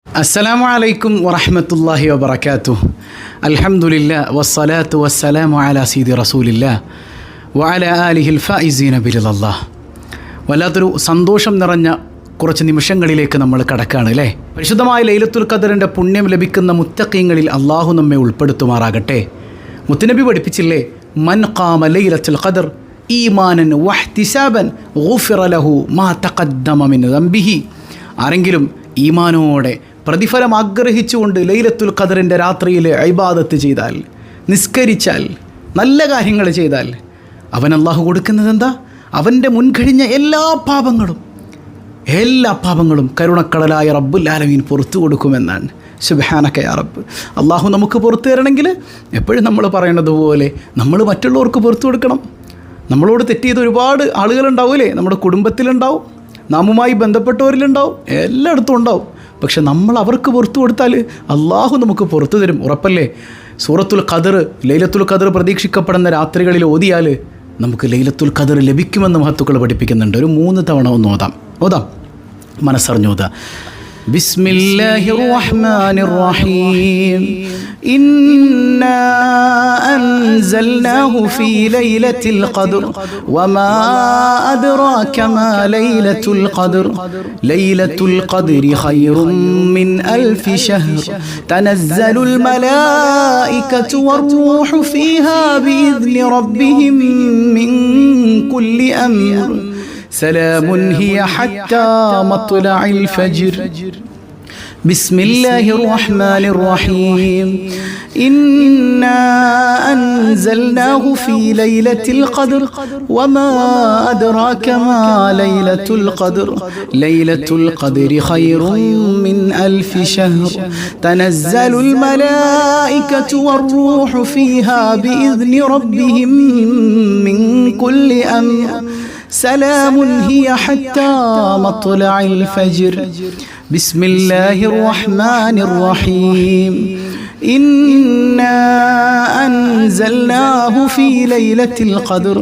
അസ്സലാമു അലൈക്കും വറഹ്മത്തുള്ളാഹി വബറകാതുഹു. അൽഹംദുലില്ലാഹ് വസ്സലാത്തു വസ്സലാമു അലാ സീദി റസൂലില്ലാഹ് വഅലാ ആലിഹിൽ ഫായിസീന ബിറിദല്ലാഹ്. വല്ലാത്തൊരു സന്തോഷം നിറഞ്ഞ കുറച്ച് നിമിഷങ്ങളിലേക്ക് നമ്മൾ കടക്കുകയാണ് അല്ലേ. പരിശുദ്ധമായ ലൈലത്തുൽ ഖദറിൻ്റെ പുണ്യം ലഭിക്കുന്ന മുത്തഖീങ്ങളിൽ അള്ളാഹു നമ്മെ ഉൾപ്പെടുത്തുമാറാകട്ടെ. മുത്തുനബി പഠിപ്പിച്ചില്ലേ, മൻ ഖാമ ലൈലത്തുൽ ഖദർ ഈമാനൻ വഹ്തിസാബൻ ഗുഫിറ ലഹു മാ തഖദ്ദമ മിൻ ദംബിഹി. ആരെങ്കിലും ഈമാനോടെ പ്രതിഫലം ആഗ്രഹിച്ചുകൊണ്ട് ലൈലത്തുൽ ഖദറിൻ്റെ രാത്രിയിൽ ഇബാദത്ത് ചെയ്താൽ, നിസ്കരിച്ചാൽ, നല്ല കാര്യങ്ങൾ ചെയ്താൽ അവൻ അള്ളാഹു കൊടുക്കുന്നത് എന്താ? അവൻ്റെ മുൻകഴിഞ്ഞ എല്ലാ പാപങ്ങളും കരുണക്കടലായ റബ്ബുൽ ആലമീൻ പുറത്തു കൊടുക്കുമെന്നാണ്. സുബ്ഹാനക യാ റബ്ബ്. അള്ളാഹു നമുക്ക് പുറത്തു തരണമെങ്കിൽ എപ്പോഴും നമ്മൾ പറയുന്നത് പോലെ നമ്മൾ മറ്റുള്ളവർക്ക് പുറത്തു കൊടുക്കണം. നമ്മളോട് തെറ്റ് ചെയ്ത ഒരുപാട് ആളുകളുണ്ടാവില്ലേ, നമ്മുടെ കുടുംബത്തിലുണ്ടാവും, നാമുമായി ബന്ധപ്പെട്ടവരിലുണ്ടാവും, എല്ലായിടത്തും ഉണ്ടാവും. പക്ഷെ നമ്മൾ അവർക്ക് പുറത്തു കൊടുത്താൽ അള്ളാഹു നമുക്ക് പുറത്തു തരും, ഉറപ്പല്ലേ? സൂറത്തുൽ ഖദർ, ലൈലത്തുൽ ഖദർ പ്രതീക്ഷിക്കപ്പെടുന്ന രാത്രികളിൽ ഓതിയാൽ നമുക്ക് ലൈലത്തുൽ ഖദർ ലഭിക്കുമെന്ന് മഹത്തുക്കൾ പഠിപ്പിക്കുന്നുണ്ട്. ഒരു 3 തവണ ഒന്ന് ഓതാം, മനസ്സറിഞ്ഞ് ഓതാം. ബിസ്മില്ലാഹിർ റഹ്മാനിർ റഹീം. ഇന്നാ അൻസൽനാഹു ഫീ ലൈലത്തിൽ ഖദ്ർ വമാ അദ്റാക മാ ലൈലത്തുൽ ഖദ്ർ ലൈലത്തുൽ ഖദ്രി ഖൈറും മിൻ അൽഫി ശഹ്ർ തനസ്സലുൽ മലായികതു വറൂഹു ഫീഹാ ബിഇذن റബ്ബിഹിം മിൻ കുല്ലി അംർ سلام هي حتى مطلع الفجر. بسم الله الرحمن الرحيم. إنا أنزلناه في ليلة القدر وما أدراك ما ليلة القدر ليلة القدر خير من ألف شهر تنزل الملائكة والروح فيها بإذن ربهم من كل أمر سلام هي حتى مطلع الفجر. بسم الله الرحمن الرحيم. إنا أنزلناه في ليلة القدر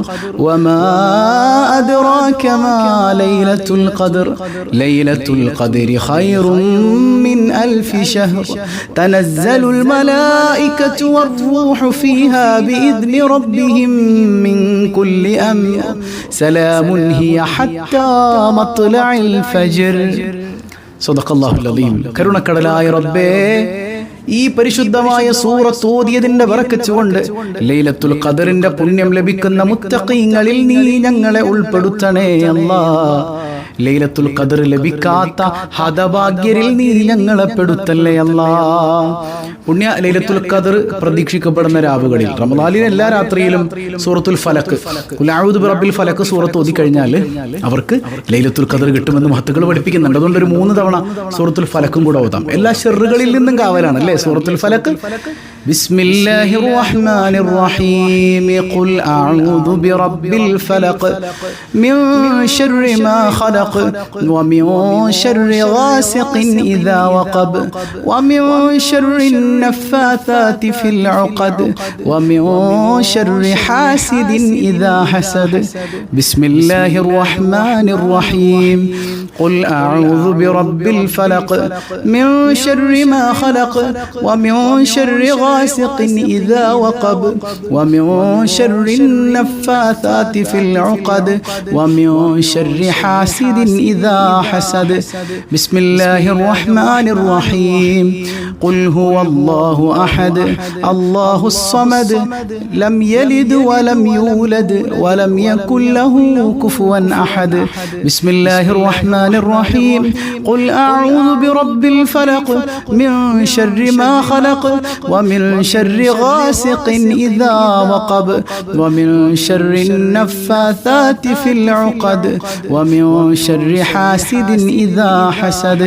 وما أدراك ما ليلة القدر ليلة القدر خير من ألف شهر تنزل الملائكة والروح فيها بإذن ربهم من كل أمر سلام هي حتى مطلع الفجر. صدق الله العظيم. കരുണക്കടലായ റബ്ബേ, ഈ പരിശുദ്ധമായ സൂറത്ത് ഓതിയതിന്റെ ബറക്കത്ത് കൊണ്ട് ലൈലത്തുൽ ഖദറിന്റെ പുണ്യം ലഭിക്കുന്ന മുത്തഖീങ്ങളിൽ നീ ഞങ്ങളെ ഉൾപ്പെടുത്തണേ അല്ലാഹ്. ലൈലത്തുൽ ഖദർ ലഭിക്കാത്ത ഹതഭാഗ്യരിൽ നീ ഞങ്ങളെ പെടുത്തല്ലേ അല്ലാഹ്. പുണ്യ ലൈലത്തുൽ ഖദർ പ്രതീക്ഷിക്കപ്പെടുന്ന രാവുകളിൽ റമദാനിലെ എല്ലാ രാത്രിയിലും സൂറത്തുൽ ഫലക്ക്, ഖുൽ അഊദു ബിറബ്ബിൽ ഫലക്ക് സൂറത്ത് ഓതി കഴിഞ്ഞാൽ അവർക്ക് ലൈലത്തുൽ ഖദർ കിട്ടുമെന്ന് മഹത്തുക്കൾ പഠിപ്പിക്കുന്നുണ്ട്. അതുകൊണ്ട് ഒരു 3 തവണ സൂറത്തുൽ ഫലക്കും കൂടെ ഓതാം. എല്ലാ ഷർറുകളിൽ നിന്നും കാവലാണ് അല്ലേ സൂറത്തുൽ ഫലക്ക്. ബിസ്മില്ലാഹിർ റഹ്മാനിർ റഹീം. ഖുൽ അഊദു ബിറബ്ബിൽ ഫലഖ് മിൻ ശർരി മാ ഖലഖ് വമിൻ ശർരി ഗാസിഖിൻ ഇദാ വഖബ് വമിൻ ശർരി النفاثات في العقد ومن شر حاسد إذا حسد. بسم الله الرحمن الرحيم. قل أعوذ برب الفلق من شر ما خلق ومن شر غاسق إذا وقب ومن شر النفاثات في العقد ومن شر حاسد إذا حسد. بسم الله الرحمن الرحيم. قل هو الله أحد الله الصمد لم يلد ولم يولد ولم يكن له كفوا أحد. بسم الله الرحمن الرحيم. قل أعوذ برب الفلق من شر ما خلق ومن شر غاسق إذا وقب ومن شر النفاثات في العقد ومن شر حاسد إذا حسد.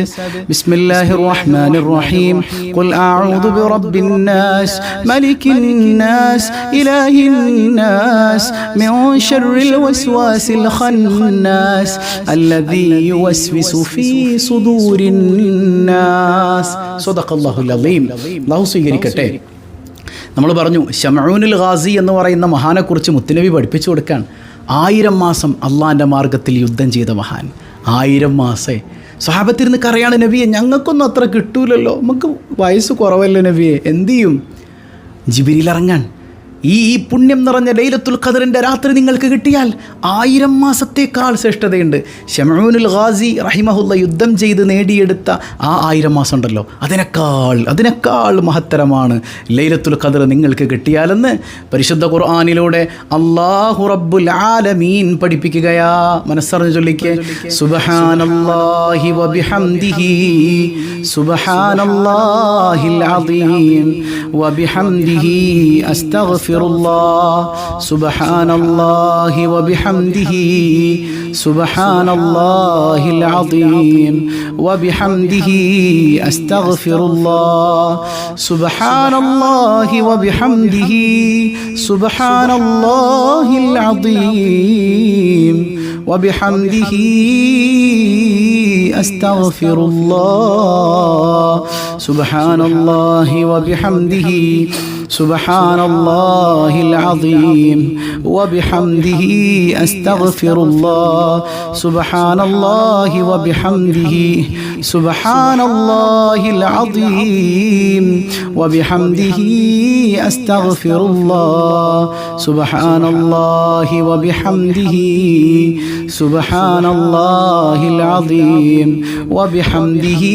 بسم الله الرحمن الرحيم. قل أعوذ برب الناس ملك الناس إله الناس من شر الوسواس الخناس الذي يوسوس في صدور الناس. صدق الله العظيم. الله സ്വീകരിക്കട്ടെ. നമ്മൾ പറഞ്ഞു ശമഊനുൽ ഗാസി എന്ന് പറയുന്ന മഹാനെക്കുറിച്ച് മുത്തുനബി പഠിപ്പിച്ചു കൊടുക്കാൻ. 1000 മാസം അള്ളാഹിൻ്റെ മാർഗത്തിൽ യുദ്ധം ചെയ്ത മഹാൻ. 1000 മാസം സ്വഹാബത്തിരുന്ന് കരയാണ്, നബിയെ ഞങ്ങൾക്കൊന്നും അത്ര കിട്ടൂലല്ലോ, നമുക്ക് വയസ്സ് കുറവല്ലേ നബിയെ, എന്തു ചെയ്യും? ജിബ്രീൽ ഇറങ്ങാൻ, ഈ പുണ്യം നിറഞ്ഞ ലൈലത്തുൽ ഖദറിൻ്റെ രാത്രി നിങ്ങൾക്ക് കിട്ടിയാൽ 1000 മാസത്തേക്കാൾ ശ്രേഷ്ഠതയുണ്ട്. ശമഊനുൽ ഗാസി റഹിമഹുല്ല യുദ്ധം ചെയ്ത് നേടിയെടുത്ത ആ 1000 മാസം ഉണ്ടല്ലോ, അതിനേക്കാൾ മഹത്തരമാണ് ലൈലത്തുൽ ഖദർ നിങ്ങൾക്ക് കിട്ടിയാലെന്ന് പരിശുദ്ധ ഖുർആനിലൂടെ അല്ലാഹു റബ്ബുൽ ആലമീൻ പഠിപ്പിക്കുകയാ. മനസ്സറിഞ്ഞ് ചൊല്ലിക്കേ, സുബ്ഹാനല്ലാഹി വബിഹംദിഹി സുബ്ഹാനല്ലാഹിൽ അദീം വബിഹംദിഹി അസ്തഗ്ഫിറുല്ലാഹ് സുബ്ഹാനല്ലാഹി വബിഹംദിഹി സുബ്ഹാനല്ലാഹിൽ അദീം വബിഹംദിഹി അസ്തഗ്ഫിറുല്ലാഹ് സുബ്ഹാനല്ലാഹി വബിഹംദിഹി സുബ്ഹാനല്ലാഹിൽ അദീം വബിഹംദിഹി അസ്തഗ്ഫിറുല്ലാഹ് സുബ്ഹാനല്ലാഹി വബിഹംദിഹി സുബ്ഹാനല്ലാഹിൽ അദീം വബിഹംദിഹി അസ്തഗ്ഫിറുല്ലാഹ് സുബ്ഹാനല്ലാഹി വബിഹംദിഹി സുബ്ഹാനല്ലാഹിൽ അദീം വബിഹംദിഹി അസ്തഗ്ഫിറുല്ലാഹ് സുബ്ഹാനല്ലാഹി വബിഹംദിഹി സുബ്ഹാനല്ലാഹിൽ അദീം വബിഹംദിഹി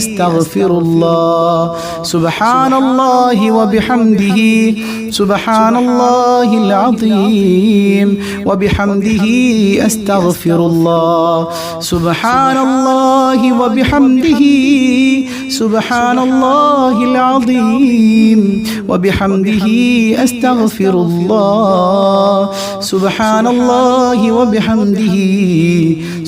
അസ്തഗ്ഫിറുല്ലാഹ് സുബ്ഹാനല്ലാഹി വബിഹംദിhi സുബ്ഹാനല്ലാഹിൽ അദീം വബിഹംദിഹി അസ്തഗ്ഫിറുല്ലാഹ് സുബ്ഹാനല്ലാഹി വബിഹംദിhi സുബ്ഹാനല്ലാഹിൽ അദീം വബിഹംദിhi അസ്തഗ്ഫിറുല്ലാഹ് സുബ്ഹാനല്ലാഹി വബിഹംദിhi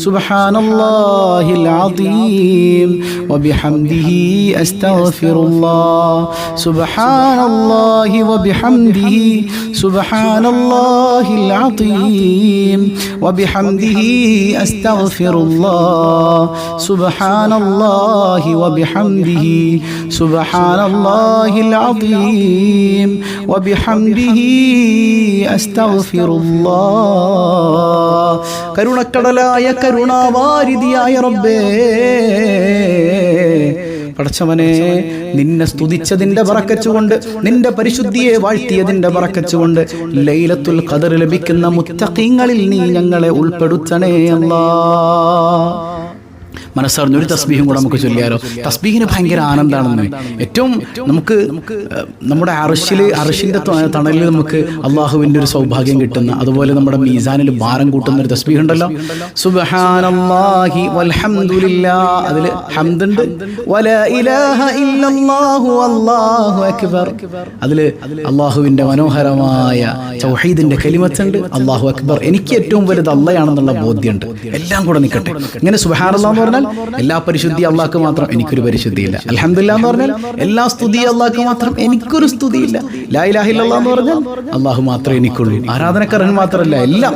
സുബ്ഹാനല്ലാഹിൽ അദീം വബിഹംദിhi അസ്തഗ്ഫിറുല്ലാഹ് സുബ്ഹാനല്ലാഹി വബിഹംദിhi സുബ്ഹാനല്ലാഹിൽ അദീം വബിഹംദിhi അസ്തഗ്ഫിറുല്ലാഹ് സുബ്ഹാനല്ലാഹി വബിഹംദിhi സുബ്ഹാനല്ലാഹിൽ അദീം വബിഹംദിhi അസ്തഗ്ഫിറുല്ലാഹ്. കരുണക്കടലായ കരുണാവാരിധിയായ റബ്ബേ, പടച്ചവനെ, നിന്നെ സ്തുതിച്ചതിൻ്റെ ബറക്കത്തുകൊണ്ട്, നിന്റെ പരിശുദ്ധിയെ വാഴ്ത്തിയതിൻ്റെ ബറക്കത്തുകൊണ്ട് ലൈലത്തുൽ ഖദർ ലഭിക്കുന്ന മുത്തഖീങ്ങളിൽ നീ ഞങ്ങളെ ഉൾപ്പെടുത്തണേ അല്ലാഹ്. മനസ്സറിഞ്ഞൊരു തസ്ബീഹും കൂടെ നമുക്ക് ചൊല്ലിയാലോ? തസ്ബീഹിന് ഭയങ്കര ആനന്ദമാണെന്ന്. ഏറ്റവും നമുക്ക് നമ്മുടെ അർശിൻ്റെ തണലിൽ നമുക്ക് അള്ളാഹുവിൻ്റെ ഒരു സൗഭാഗ്യം കിട്ടുന്ന, അതുപോലെ നമ്മുടെ മീസാനിൽ ഭാരം കൂട്ടുന്ന ഒരു തസ്ബീഹ് ഉണ്ടല്ലോ, സുബ്ഹാനല്ലാഹി വൽഹംദുലില്ലാഹ്. അതിൽ ഹംദുണ്ട്, വലാ ഇലാഹ ഇല്ലല്ലാഹു അല്ലാഹു അക്ബർ. അതിൽ അള്ളാഹുവിൻ്റെ മനോഹരമായ തൗഹീദിൻ്റെ കലിമത്തുണ്ട്, അല്ലാഹു അക്ബർ. എനിക്ക് ഏറ്റവും വലുത് അള്ളയാണെന്നുള്ള ബോധ്യമുണ്ട്. എല്ലാം കൂടെ നിൽക്കട്ടെ. ഇങ്ങനെ സുബ്ഹാനല്ലാഹ് എന്ന് പറഞ്ഞാൽ എല്ലാ പരിശുദ്ധി അള്ളാഹ്ക്ക് മാത്രം, എനിക്കൊരു പരിശുദ്ധിയില്ല. അൽഹംദുലില്ലാഹ് എന്ന് പറഞ്ഞാൽ എല്ലാ സ്തുതി അള്ളാഹ്ക്ക് മാത്രം, എനിക്കൊരു സ്തുതിയില്ല. ലാ ഇലാഹ ഇല്ലല്ലാഹ് എന്ന് പറഞ്ഞാൽ അള്ളാഹു മാത്രമേ എനിക്കുള്ളൂ, ആരാധനക്കാരൻ മാത്രമല്ല, എല്ലാം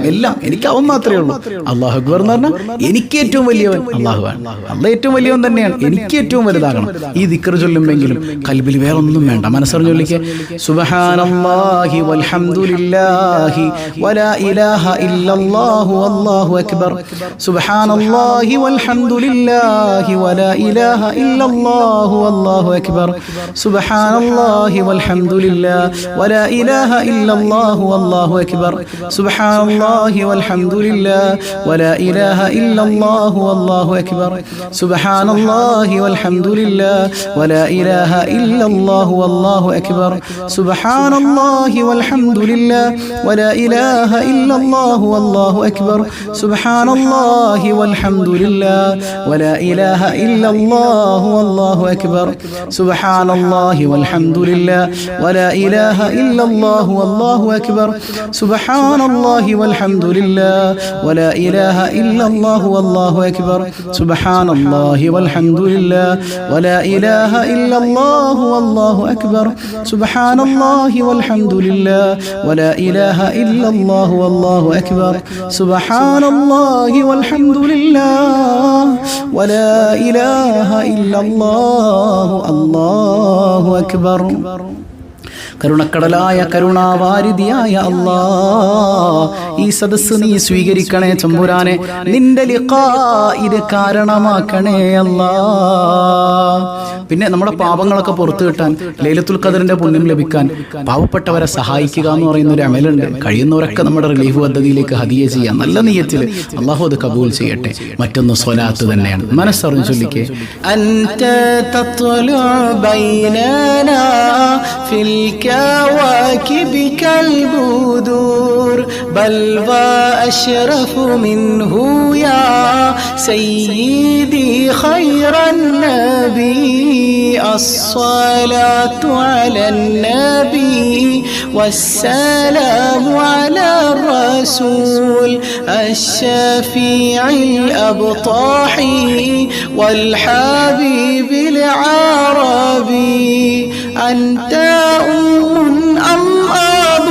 എനിക്ക് അവൻ മാത്രമേ ഉള്ളൂ. അല്ലാഹു അക്ബർ എന്ന് പറഞ്ഞാൽ എനിക്ക് ഏറ്റവും വലിയവൻ അള്ളാഹുവാണ്. അള്ളാഹ് ഏറ്റവും വലിയവൻ തന്നെയാണ്, എനിക്ക് ഏറ്റവും വലുതാകണം. ഈ ദിക്ർ ചൊല്ലുമെങ്കിലും കൽബിൽ വേറൊന്നും വേണ്ട, മനസ്സറിഞ്ഞ് ചൊല്ലിക്കുക, സുബ്ഹാനല്ലാഹി വൽഹംദുലില്ലാഹി വലാ ഇലാഹ ഇല്ലല്ലാഹു അല്ലാഹു അക്ബർ. സുബ്ഹാനല്ലാഹി വൽഹംദുലില്ലാഹി വലാ ഇലാഹ ഇല്ലല്ലാഹു അല്ലാഹു അക്ബർ. സുബ്ഹാനല്ലാഹി വൽഹംദുലില്ലാഹി വലാ ഇലാഹ ഇല്ലല്ലാഹു അല്ലാഹു അക്ബർ. സുബ്ഹാനല്ലാഹി വൽഹംദുലില്ലാഹി വലാ ഇലാഹ ഇല്ലല്ലാഹു അല്ലാഹു അക്ബർ. സുബ്ഹാനല്ലാഹി വൽഹംദുലില്ലാഹി വലാ ഇലാഹ ഇല്ലല്ലാഹു അല്ലാഹു അക്ബർ. സുബ്ഹാനല്ലാഹി വൽഹംദുലില്ലാഹി വലാ ഇലാഹ ഇല്ലല്ലാഹു അല്ലാഹു അക്ബർ. സുബ്ഹാനല്ലാഹി വൽഹംദുലില്ലാഹി വലാ ഇലാഹ ഇല്ലല്ലാഹു അല്ലാഹു അക്ബർ. സുബ്ഹാനല്ലാഹി വൽഹംദുലില്ലാഹി വലാ ഇലാഹ ഇല്ലല്ലാഹു അല്ലാഹു അക്ബർ. സുബ്ഹാനല്ലാഹി വൽഹംദുലില്ലാഹി വലാ ഇലാഹ ഇല്ലല്ലാഹു അല്ലാഹു അക്ബർ. സുബ്ഹാനല്ലാഹി വൽഹംദുലില്ലാഹി വലാ ഇലാഹ ഇല്ലല്ലാഹു അല്ലാഹു അക്ബർ. സുബ്ഹാനല്ലാഹി വൽഹംദുലില്ലാഹി വലാ ഇലാഹ ഇല്ലല്ലാഹു അല്ലാഹു അക്ബർ. സുബ്ഹാനല്ലാഹി വൽഹംദുലില്ലാഹി വലാ ഇലാഹ ഇല്ലല്ലാഹു അല്ലാഹു അക്ബർ. കരുണക്കടലായ കരുണാവാരിധിയായ അല്ലാ, ഈ സദസ്സ് നീ സ്വീകരിക്കണേ തമ്പുരാനെ. നിന്റെ ലിഖാഇന് കാരണമാക്കണേ അല്ലാ. പിന്നെ നമ്മുടെ പാപങ്ങളൊക്കെ പുറത്തു കിട്ടാൻ, ലൈലത്തുൽ ഖദറിന്റെ പുണ്യം ലഭിക്കാൻ പാവപ്പെട്ടവരെ സഹായിക്കുക എന്ന് പറയുന്ന ഒരു അമലുണ്ട്. കഴിയുന്നവരൊക്കെ നമ്മുടെ റിലീഫ് പദ്ധതിയിലേക്ക് ഹദിയ ചെയ്യാം, നല്ല നിയ്യത്തിൽ. അല്ലാഹു അത് കബൂൽ ചെയ്യട്ടെ. മറ്റൊന്ന് സ്വലാത്ത് തന്നെയാണ്. മനസ്സറിഞ്ഞു ചൊല്ലിക്കേ. അൻത തത്ലു ബൈനനാ ഫിൽ കവാകിബി കൽബുദൂർ ബൽ വഅശ്റഫു മിൻഹു യാ സയ്യിദി ഖൈറൻ നബി. الصلاة على النبي والسلام على الرسول الشفيع الأبطاحي والحبيب العربي. أنت أم أم أب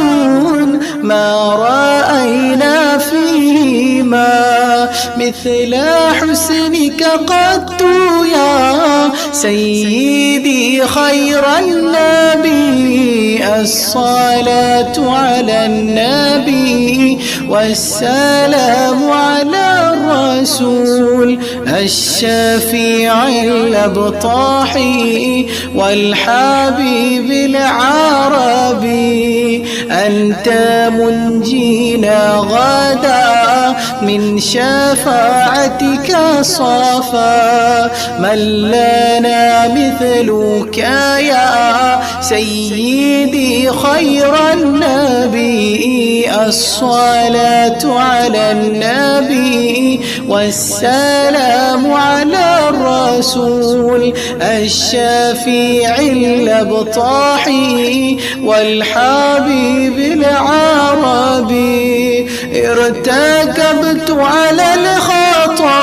ما رأينا فيهما مثل حسنك قط يا سيدي خير النبي. الصلاة على النبي والسلام على الرسول الشفيع الأبطاحي والحبيب العربي. أنت منجينا غدا من شفاعتك صفا من لنا مثلك يا سيدي خير النبي. الصلاة على النبي والسلام على الرسول الشفيع الأبطاحي والحبيب العربي. ارتكبت على الخطا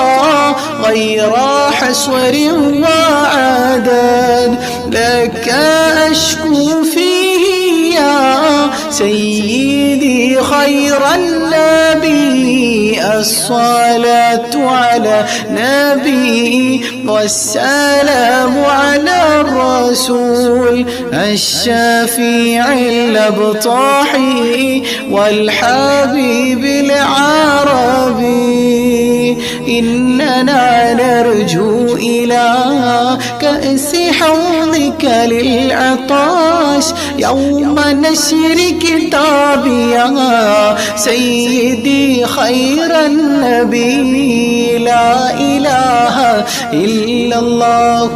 غير حصر وعدد لك أشكو فيه يا سيدي خير النبي. الصلاة على نبي والسلام على الرسول الشفيع الأبطاحي والحبيب العربي. إننا نرجو إلى كأس حوضك للعطاش يوم نشر كتابي يا سيدي خير النبي. لا إله إلا الله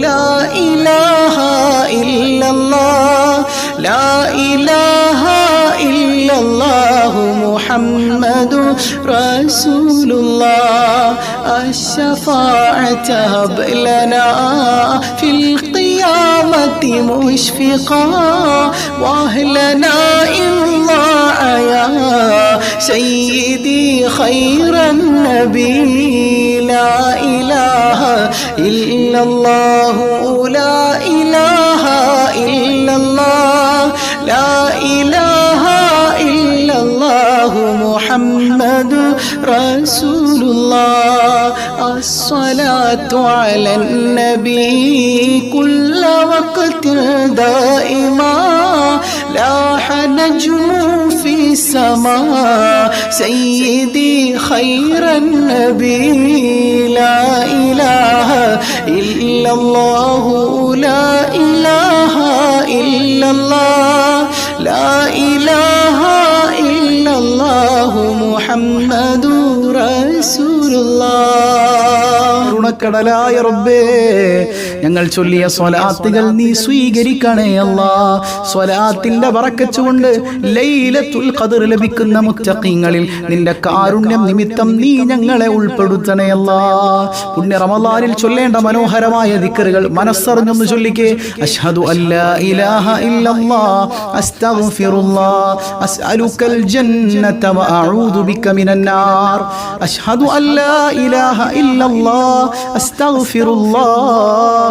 لا إله إلا الله لا إله إلا الله محمد رسول الله. الشفاعة هب لنا في القيامة مشفقا وأهلنا إن ضاع يا سيدي خير النبي. لا إله إلا الله لا إله إلا الله لا إله إلا الله محمد رسول الله. الصلاة على النبي كل وقت دائما لاح نجم في السماء سيدي خير النبي. لا إله إلا الله لا إله إلا الله لا إله إلا الله محمد رسول الله. കടലായ റബ്ബേ, ഞങ്ങൾ ചൊല്ലിയ സ്വലാത്തുകൾ നീ സ്വീകരിക്കണേ അല്ലാ. സ്വലാത്തിന്റെ ബറക്കത്ത് കൊണ്ട് ലൈലത്തുൽ ഖദർ ലഭിക്കുന്ന മുത്തഖീങ്ങളിൽ നിന്റെ കാരുണ്യം നിമിത്തം നീ ഞങ്ങളെ ഉൾപ്പെടുത്തണേ അല്ലാ. പുണ്യ റമളാനിൽ ചൊല്ലേണ്ട മനോഹരമായ ദിക്റുകൾ മനസ്സറിഞ്ഞൊന്ന് ചൊല്ലിക്കേ. അശ്ഹദു അല്ലാ ഇലാഹ ഇല്ലല്ലാഹ് അസ്തഗ്ഫിറുല്ലാഹ് അസ്അലുക്കൽ ജന്നത വഅഊദു ബിക മിനൻ നാർ. അശ്ഹദു അല്ലാ ഇലാഹ ഇല്ലല്ലാഹ് അസ്തഗ്ഫിറുല്ലാഹ്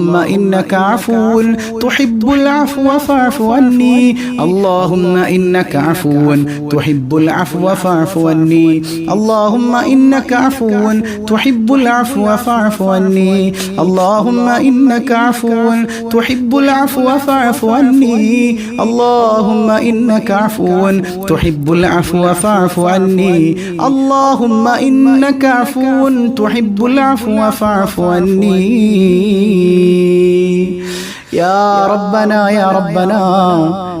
اللهم إنك عفو تحب العفو فاعف عني اللهم إنك عفو تحب العفو فاعف عني اللهم إنك عفو تحب العفو فاعف عني اللهم إنك عفو تحب العفو فاعف عني اللهم إنك عفو تحب العفو فاعف عني اللهم إنك عفو تحب العفو فاعف عني يا ربنا يا ربنا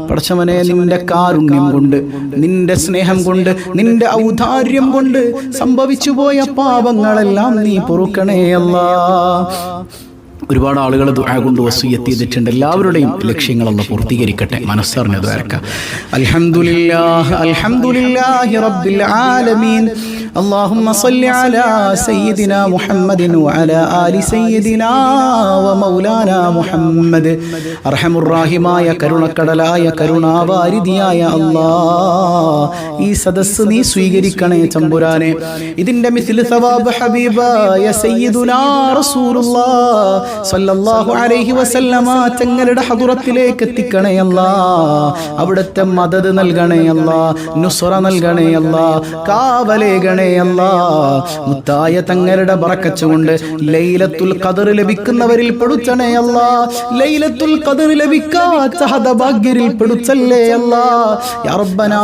പടച്ചവനെ നിന്റെ കാരുണ്യം കൊണ്ട് നിന്റെ സ്നേഹം കൊണ്ട് നിന്റെ ഔദാര്യം കൊണ്ട് സംഭവിച്ചു പോയ പാപങ്ങളെല്ലാം നീ പൊറുക്കണേ അല്ലാഹ്. ഒരുപാട് ആളുകൾ ദുആ കൊണ്ട് വസിയ്യത്ത് ചെയ്തിട്ടുണ്ട്. എല്ലാവരുടെയും ലക്ഷ്യങ്ങൾ അല്ലാഹ് പൂർത്തീകരിക്കട്ടെ. മനസ്സറിഞ്ഞ ദുആ. അൽഹംദുലില്ലാഹ് അൽഹംദുലില്ലാഹി റബ്ബിൽ ആലമീൻ اللهم صل على سيدنا محمد وعلى آل سيدنا ومولانا محمد അർഹമുർ റഹീമായ കരുണക്കടലായ കരുണാവാരിധിയായ അല്ലാഹ് ഈ സദസ്സ് നീ സ്വീകരിക്കണേ തമ്പുരാനെ. ഇതിന്റെ മിസ്ലു സവാബ് ഹബീബായ സയ്യിദുനാ റസൂലുള്ളാഹ് സ്വല്ലല്ലാഹു അലൈഹി വസല്ലമ തങ്ങളുടെ ഹദറത്തിലേക്ക് എത്തിക്കണേ അല്ലാഹ്. അവിടുത്തെ മദദ് നൽകണേ അല്ലാഹ്, നുസ്റ നൽകണേ അല്ലാഹ്, കാവലേകണേ മുത്തായ തങ്ങളുടെ ബറക്കത്ത് കൊണ്ട് ലൈലത്തുൽ ഖദർ ലഭിക്കുന്നവരിൽ പെടുത്തണേ അല്ലാഹ്. ലൈലത്തുൽ ഖദർ ലഭിക്കാത്ത ഹതഭാഗ്യരിൽ പെടുത്തല്ലേ അല്ലാഹ്. യാ റബ്ബനാ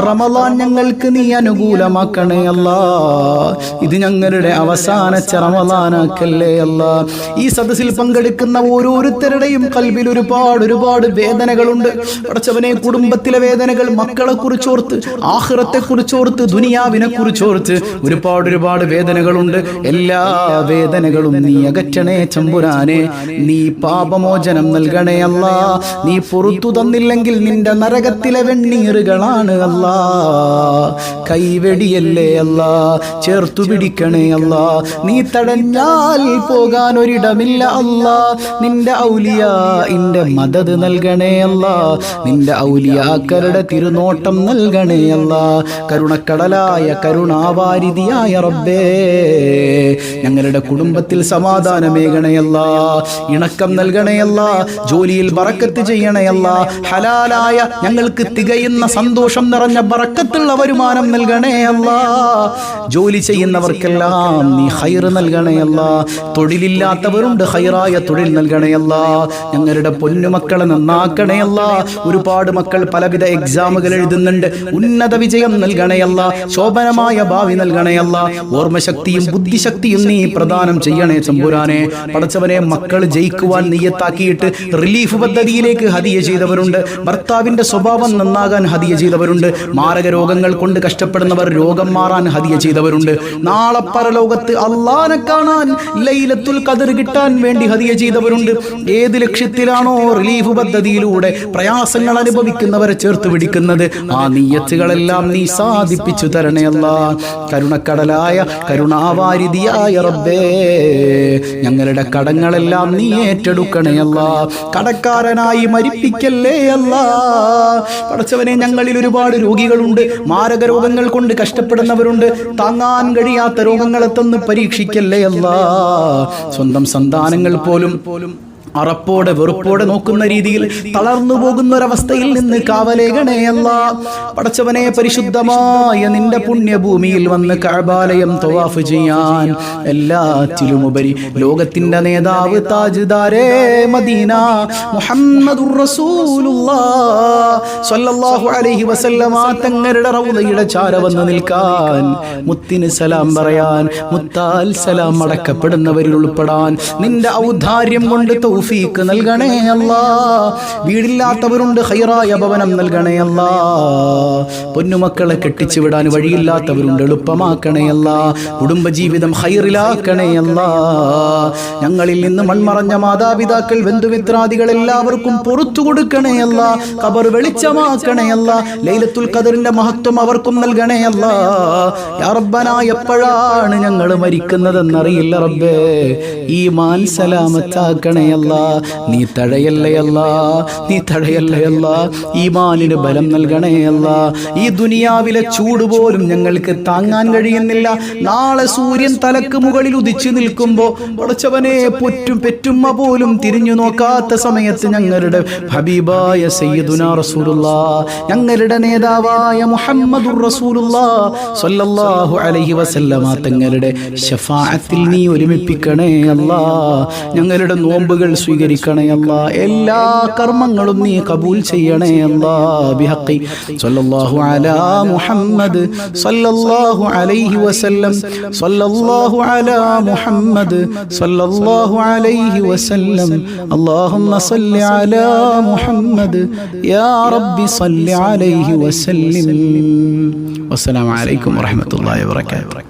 റമളാൻ ഞങ്ങൾക്ക് നീ അനുകൂലമാക്കണേ അല്ലാഹ്. ഇത് ഞങ്ങളുടെ അവസാനത്തെ റമളാനാക്കല്ലേ അല്ലാഹ്. ഈ സദസ്സിൽ പങ്കെടുക്കുന്ന ഓരോരുത്തരുടെയും കൽബിൽ ഒരുപാട് വേദനകളുണ്ട്. പടച്ചവനെ, കുടുംബത്തിലെ വേദനകൾ, മക്കളെ കുറിച്ചോർത്ത്, ആഖിറത്തെ കുറിച്ചോർത്ത്, ദുനിയാവിനെ കുറിച്ചോർത്ത് ഒരുപാട് വേദനകളുണ്ട്. എല്ലാ വേദനകളും നീ അകറ്റണേ തമ്പുരാനെ. നീ പാപമോചനം നൽകണേ അല്ലാഹ്. നീ പുറത്തു തന്നില്ലെങ്കിൽ നിന്റെ നരകത്തിലെ വെണ്ണീറുകളാണ് അല്ലാഹ്. കൈവെടിയല്ലേ അല്ലാഹ്, ചേർത്തു പിടിക്കണേ അല്ലാഹ്. നീ തടഞ്ഞാൽ പോകാൻ ഒരിടമില്ല അല്ലാഹ്. നിന്റെ ഔലിയാഇന്റെ മദദ് നൽകണേ അല്ലാഹ്. നിന്റെ ഔലിയാക്കളുടെ തിരുനോട്ടം നൽകണേ അല്ലാഹ്. കരുണക്കടലായ കരുണാവാരിധിയായ റബ്ബേ, ഞങ്ങളുടെ കുടുംബത്തിൽ സമാധാനമേകണേ അല്ലാഹ്. ഇണക്കം നൽകണേ അല്ലാഹ്. ജോലിയിൽ ബറക്കത്ത് ചെയ്യണേ അല്ലാഹ്. ഹലാലായ ഞങ്ങൾക്ക് തികയുന്ന സന്തോഷം നിറഞ്ഞ ബറക്കത്തുള്ള വരുമാനം നൽകണേ അല്ലാഹ്. ജോലി ചെയ്യുന്നവർക്കെല്ലാം നീ ഖൈർ നൽകണേ അല്ലാഹ്. തൊഴിലില്ലാത്തവരുണ്ട്, ഖൈറായ തൊഴിൽ നൽകണേ അല്ലാഹ്. ഞങ്ങളുടെ പൊന്നുമക്കളെ നന്നാക്കണേ അല്ലാഹ്. ഒരുപാട് മക്കൾ പലവിധ എക്സാമുകൾ എഴുതുന്നുണ്ട്. ഉന്നത വിജയം നൽകണേ അല്ലാഹ്. ശോഭനമായ ഭാവി നൽകണേ അല്ലാഹ്. ഓർമ്മശക്തിയും ബുദ്ധിശക്തിയും നീ പ്രദാനം ചെയ്യണേ തമ്പുരാനെ. പടച്ചവനെ, മക്കൾ ജയിക്കുവാൻ നിയ്യത്താക്കിയിട്ട് റിലീഫ് പദ്ധതിയിലേക്ക് ഹദിയ ചെയ്തവരുണ്ട്. ഭർത്താവിന്റെ സ്വഭാവം നന്നാകാൻ ഹദിയ ചെയ്തവരുണ്ട്. മാരക രോഗങ്ങൾ കൊണ്ട് കഷ്ടപ്പെടുന്നവർ രോഗം മാറാൻ ഹദിയ ചെയ്തവരുണ്ട്. നാളെ പരലോകത്ത് അല്ലാഹനെ കാണാൻ, ലൈലത്തുൽ ഖദർ കിട്ടാൻ വേണ്ടി ഹദിയ ചെയ്തവരുണ്ട്. ഏത് ലക്ഷ്യത്തിലാണോ റിലീഫ് പദ്ധതിയിലൂടെ പ്രയാസങ്ങൾ അനുഭവിക്കുന്നവരെ ചേർത്ത് പിടിക്കുന്നത്, ആ നിയ്യത്തുകളെല്ലാം നീ സാധിപ്പിച്ചു തരണേ അല്ലാഹ്. കരുണക്കടലായ കരുണാവാരിധിയായ റബ്ബേ, ഞങ്ങളുടെ കടങ്ങളെല്ലാം നീ ഏറ്റെടുക്കണേ അല്ലാഹ്. കടക്കാരനായി മരിപ്പിക്കല്ലേ അല്ലാഹ്. പടച്ചവനെ, ഞങ്ങളിൽ ഒരുപാട് രോഗികളുണ്ട്. മാരക രോഗങ്ങൾ കൊണ്ട് കഷ്ടപ്പെടുന്നവരുണ്ട്. താങ്ങാൻ കഴിയാത്ത രോഗങ്ങളെ തന്ന് പരീക്ഷിക്കല്ലേ അല്ലാഹ്. സ്വന്തം സന്താനങ്ങൾ പോലും അറപ്പോടെ വെറുപ്പോടെ നോക്കുന്ന രീതിയിൽ തളർന്നു പോകുന്ന ഒരവസ്ഥയിൽ നിന്ന് കാവലേകണേ അല്ലാഹ്. പടച്ചവനെ, പരിശുദ്ധമായ നിന്റെ പുണ്യഭൂമിയിൽ വന്ന് കഅബാലയം തവാഫ് ചെയ്യാൻ, എല്ലാറ്റിലുമുപരി ലോകത്തിന്റെ നേതാവ് താജ്ദാരേ മദീന മുഹമ്മദുർ റസൂലുള്ളാഹ് സ്വല്ലല്ലാഹു അലൈഹി വസല്ലമ തങ്ങളുടെ റൗളയുടെ ചാര വന്ന് നിൽക്കാൻ, മുത്തിന് സലാം പറയാൻ, മുത്താൽ സലാം അടക്കപ്പെടുന്നവരിൽ ഉൾപ്പെടാൻ നിന്റെ ഔദാര്യം കൊണ്ട് തൗഫീഖ് നൽകണേ അല്ലാഹ്. വീടില്ലാത്തവരുണ്ട്, ഖൈറായ ഭവനം നൽകണേ അല്ലാഹ്. പൊന്നുമക്കളെ കെട്ടിച്ചു വിടാൻ വഴിയില്ലാത്തവരുണ്ട്, എളുപ്പമാക്കണേ അല്ലാഹ്. കുടുംബജീവിതം ഖൈറിലാക്കണേ അല്ലാഹ്. ഞങ്ങളിൽ നിന്ന് മൺമറഞ്ഞ മാതാപിതാക്കൾ, ബന്ധുമിത്രാദികൾ എല്ലാവർക്കും പുറത്തു കൊടുക്കണേ അല്ലാഹ്. ഖബർ വെളിച്ചമാക്കണേ അല്ലാഹ്. ലൈലത്തുൽ ഖദറിന്റെ മഹത്വം അവർക്കും നൽകണേ അല്ലാഹ്. യാ റബ്ബനാ, എപ്പോഴാണ് ഞങ്ങൾ മരിക്കുന്നതെന്നറിയില്ല റബ്ബേ. ഈമാൻ സലാമത്താക്കണേ അല്ലാഹ്. അല്ലാ, നീ തഴയല്ലേ അല്ലാ, നീ തഴയല്ലേ അല്ലാ. ഈമാനിന് ബലം നൽകണേ അല്ലാ. ഈ ദുനിയാവിലെ ചൂട് പോലും ഞങ്ങൾക്ക് താങ്ങാൻ കഴിയുന്നില്ല. നാളെ സൂര്യൻ തലക്ക് മുകളിൽ ഉദിച്ചു നിൽക്കുമ്പോ പടച്ചവനെ പെറ്റുമ്മ പോലും തിരിഞ്ഞു നോക്കാത്ത സമയത്ത് ഞങ്ങളുടെ ഹബീബായ സയ്യിദുനാ റസൂലുള്ളാഹ്, ഞങ്ങളുടെ നേതാവായ മുഹമ്മദുർ റസൂലുള്ളാഹ് സ്വല്ലല്ലാഹു അലൈഹി വസല്ലമ തങ്ങളുടെ ശഫാഅത്തിൽ നീ ഒരുമിപ്പിക്കണേ അല്ലാ. ഞങ്ങളുടെ നോമ്പുകൾ സ്വീകരിക്കണേ അല്ലാ. എല്ലാ കർമ്മങ്ങളും നീ കബൂൽ ചെയ്യണേ അല്ലാ. ബിഹഖി സ്വല്ലല്ലാഹു അലാ മുഹമ്മദ് സ്വല്ലല്ലാഹു അലൈഹി വസല്ലം, സ്വല്ലല്ലാഹു അലാ മുഹമ്മദ് സ്വല്ലല്ലാഹു അലൈഹി വസല്ലം. അല്ലാഹുമ്മ സ്വല്ലി അലാ മുഹമ്മദ് യാ റബ്ബി സ്വല്ലി അലൈഹി വസല്ലം. വസ്സലാമു അലൈക്കും വറഹ്മത്തുള്ളാഹി വബറകാതുഹു.